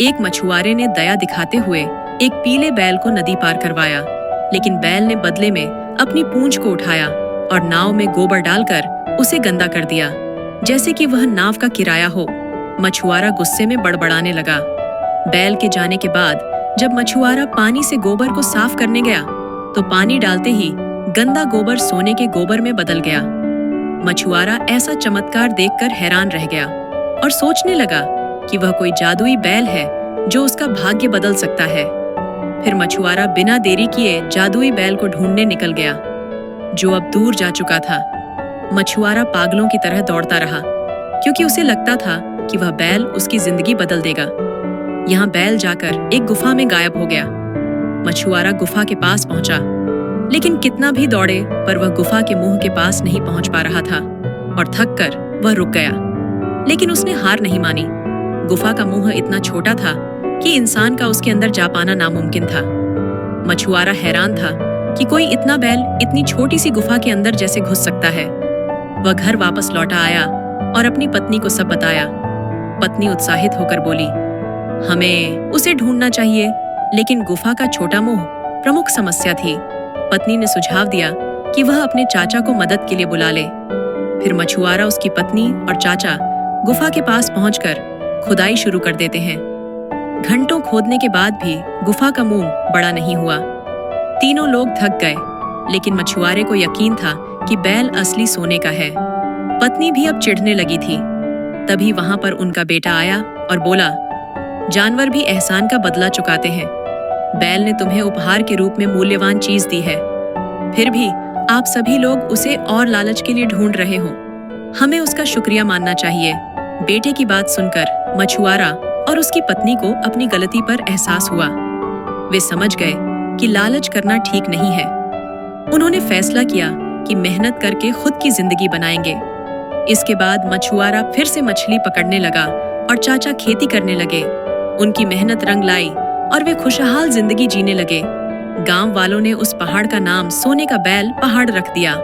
एक मछुआरे ने दया दिखाते हुए एक पीले बैल को नदी पार करवाया, लेकिन बैल ने बदले में अपनी पूंछ को उठाया और नाव में गोबर डालकर उसे गंदा कर दिया, जैसे कि वह नाव का किराया हो। मछुआरा गुस्से में बड़बड़ाने लगा। बैल के जाने के बाद जब मछुआरा पानी से गोबर को साफ करने गया तो पानी डालते ही गंदा गोबर सोने के गोबर में बदल गया। मछुआरा ऐसा चमत्कार देखकर हैरान रह गया और सोचने लगा कि वह कोई जादुई बैल है जो उसका भाग्य बदल सकता है। फिर मछुआरा बिना देरी किए जादुई बैल को ढूंढने निकल गया, जो अब दूर जा चुका था। मछुआरा पागलों की तरह दौड़ता रहा, क्योंकि उसे लगता था कि वह बैल उसकी जिंदगी बदल देगा। यहाँ बैल जाकर एक गुफा में गायब हो गया। मछुआरा गुफा के पास पहुंचा, लेकिन कितना भी दौड़े पर वह गुफा के मुंह के पास नहीं पहुंच पा रहा था और थक कर वह रुक गया। लेकिन उसने हार नहीं मानी। गुफा का मुंह इतना छोटा था कि इंसान का उसके अंदर जा पाना नामुमकिन था। मछुआरा हैरान था कि कोई इतना बैल इतनी छोटी सी गुफा के अंदर जैसे घुस सकता है। वह घर वापस लौटा आया और अपनी पत्नी को सब बताया। पत्नी उत्साहित होकर बोली, हमें उसे ढूंढना चाहिए। लेकिन गुफा का छोटा मुंह प्रमुख समस्या थी। पत्नी ने सुझाव दिया कि वह अपने चाचा को मदद के लिए बुला ले। फिर मछुआरा, उसकी पत्नी और चाचा गुफा के पास पहुंचकर खुदाई शुरू कर देते हैं। घंटों खोदने के बाद भी गुफा का मुंह बड़ा नहीं हुआ। तीनों लोग थक गए, लेकिन मछुआरे को यकीन था कि बैल असली सोने का है। पत्नी भी अब चिढ़ने लगी थी। तभी वहां पर उनका बेटा आया और बोला, जानवर भी एहसान का बदला चुकाते हैं। बैल ने तुम्हें उपहार के रूप में मूल्यवान चीज दी है, फिर भी आप सभी लोग उसे और लालच के लिए ढूंढ रहे हो। हमें उसका शुक्रिया मानना चाहिए। बेटे की बात सुनकर मछुआरा और उसकी पत्नी को अपनी गलती पर एहसास हुआ। वे समझ गए कि लालच करना ठीक नहीं है। उन्होंने फैसला किया कि मेहनत करके खुद की जिंदगी बनाएंगे। इसके बाद मछुआरा फिर से मछली पकड़ने लगा और चाचा खेती करने लगे। उनकी मेहनत रंग लाई और वे खुशहाल जिंदगी जीने लगे। गांव वालों ने उस पहाड़ का नाम सोने का बैल पहाड़ रख दिया।